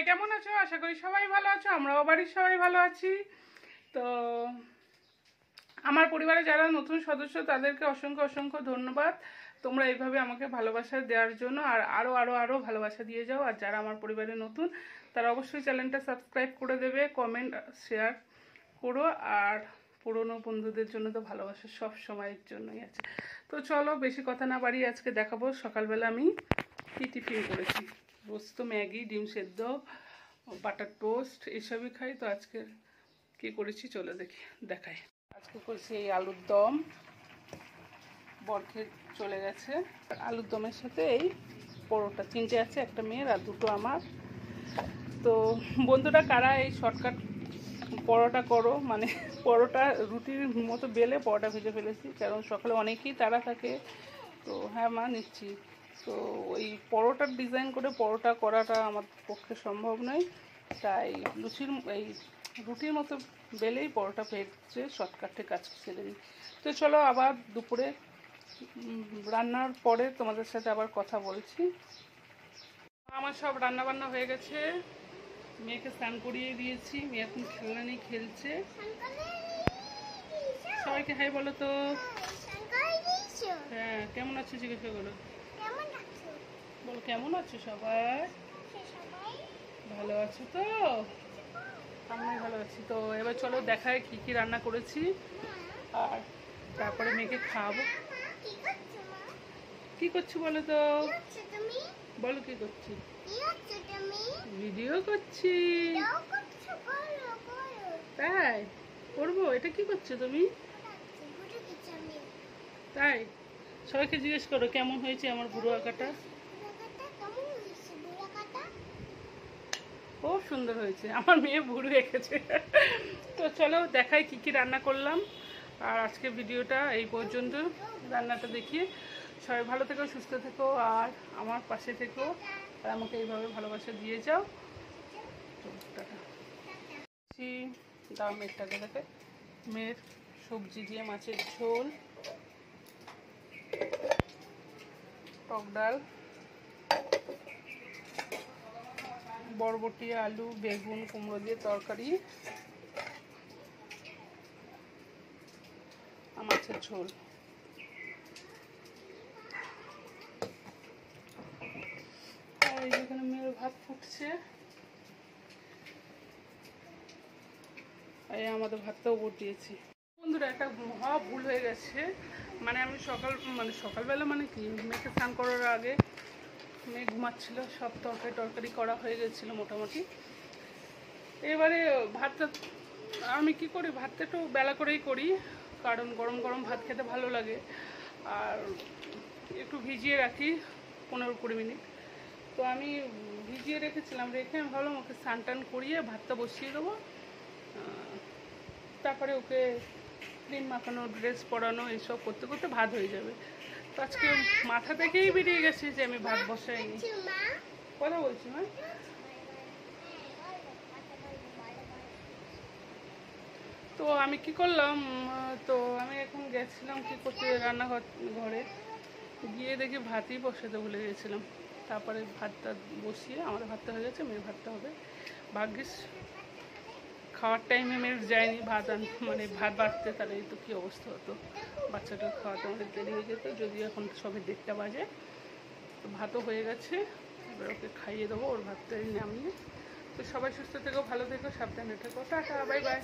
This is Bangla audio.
সবাই কেমন আছো? আশা করি সবাই ভালো আছো, আমরাও বাড়ির সবাই ভালো আছি। তো আমার পরিবারে যারা নতুন সদস্য তাদেরকে অসংখ্য অসংখ্য ধন্যবাদ। তোমরা এইভাবে আমাকে ভালোবাসা দেওয়ার জন্য আর আরও আরও আরও ভালোবাসা দিয়ে যাও। আর যারা আমার পরিবারে নতুন তারা অবশ্যই চ্যানেলটা সাবস্ক্রাইব করে দেবে, কমেন্ট শেয়ার করো। আর পুরনো বন্ধুদের জন্য তো ভালোবাসা সব সময়ের জন্যই আছে। তো চলো বেশি কথা না বাড়িয়ে আজকে দেখাবো সকালবেলা আমি কী টিফিন করেছি। রোজ তো ম্যাগি, ডিম সেদ্ধ, বাটার টোস্ট এসবই খাই। তো আজকে কী করেছি চলো দেখাই। আজকে করেছি এই আলুর দম, বরকে চলে গেছে। আলুর দমের সাথে এই পরোটা, 3টে আছে, একটা মেয়ের আর 2টো আমার। তো বন্ধুরা কারা এই শর্টকাট পরোটা করো, মানে পরোটা রুটির মতো বেলে পরোটা ভেজে ফেলেছি, কারণ সকালে অনেকেই তাড়া থাকে। তো হ্যাঁ মা নিচ্ছি। তো ওই পরোটার ডিজাইন করে পরোটা করাটা আমার পক্ষে সম্ভব নয়, তাই এই রুটির মতো বেলেই পরোটা ভেজে শর্টকাটে কাজ ছেড়ে দিই। তো চলো আবার দুপুরে রান্নার পরে তোমাদের সাথে আবার কথা বলছি। আমার সব রান্না বান্না হয়ে গেছে, মেয়েকে স্নান করিয়ে দিয়েছি, মেয়ে এখন খেলনা নিয়ে খেলছে। সবাইকে হাই বলো তো। হ্যাঁ কেমন আছো জিজ্ঞাসা করো, বলো কেমন আছো সবাই? ভালো আছো তো? আমি ভালো আছি। তো এবার চলো দেখায় কি কি রান্না করেছি, আর তারপরে মেয়েকে খাওয়াবো। কি করছো বলো তো, বলো কি করছি? ভিডিও করছি। তাই করবো? এটা কি করছো তুমি? তাই সবাইকে জিজ্ঞেস করো কেমন হয়েছে আমার বুড়ো আঁকাটা। খুব সুন্দর হয়েছে, আমার মেয়ে ভুরু এঁকেছে। তো চলো দেখাই কি কি রান্না করলাম। আর আজকে ভিডিওটা এই পর্যন্ত, রান্নাটা দেখিয়ে। সবাই ভালো থেকো, সুস্থ থেকো, আর আমার পাশে থেকো, আর আমাকে এইভাবে ভালোবাসা দিয়ে যাও। তো টাটা। দাও মেয়েরটাকে দেখে, মেয়ের সবজি দিয়ে মাছের ঝোল, টক ডাল, বরবটি, আলু, বেগুন, কুমড়ো দিয়ে তরকারি, মাছের ঝোল। আর যেখানে মেয়ের ভাত ফুটছে, এই আমাদের ভাতটাও বসিয়েছি। বন্ধুরা একটা মহা ভুল হয়ে গেছে, মানে আমি সকালবেলা মানে কি মেয়েকে স্নান করার আগে মেয়ে ঘুমাচ্ছিল, সব তরকারি করা হয়ে গেছিলো মোটামুটি। এবারে ভাতটা আমি কি করি, ভাতটা একটু বেলা করেই করি, কারণ গরম গরম ভাত খেতে ভালো লাগে। আর একটু ভিজিয়ে রাখি 15-20 মিনিট। তো আমি ভিজিয়ে রেখেছিলাম, রেখে আমি ভাবলাম ওকে স্নান টান করিয়ে ভাতটা বসিয়ে দেবো, তারপরে ওকে ক্রিম মাখানো, ড্রেস পরানো, এইসব করতে করতে ভাত হয়ে যাবে। তো আজকে মাথা থেকেই বেরিয়ে গেছে যে আমি ভাত বসাইনি। কথা বলছি মা। তো আমি কি করলাম, তো আমি এখন গেছিলাম কি করতে ঘরে গিয়ে দেখি ভাতই বসাতে ভুলে গেছিলাম। তারপরে ভাতটা বসিয়ে, আমাদের ভাতটা হয়ে গেছে, মেয়ের ভাতটা হবে। ভাগ্যিস খাওয়ার টাইমে মেয়ের যায়নি ভাত মানে ভাত বাড়তে, তাহলে এই তো কী অবস্থা হতো, বাচ্চাটা খাওয়াতে আমাদের দেরি হয়ে যেত। যদিও এখন সবে 1:30 বাজে। তো ভাতও হয়ে গেছে, এবার ওকে খাইয়ে দেবো, ওর ভাতটাই নামিয়ে। তো সবাই সুস্থ থেকো, ভালো থেকো, সাবধানে থেকো, টাটা, বাই বাই।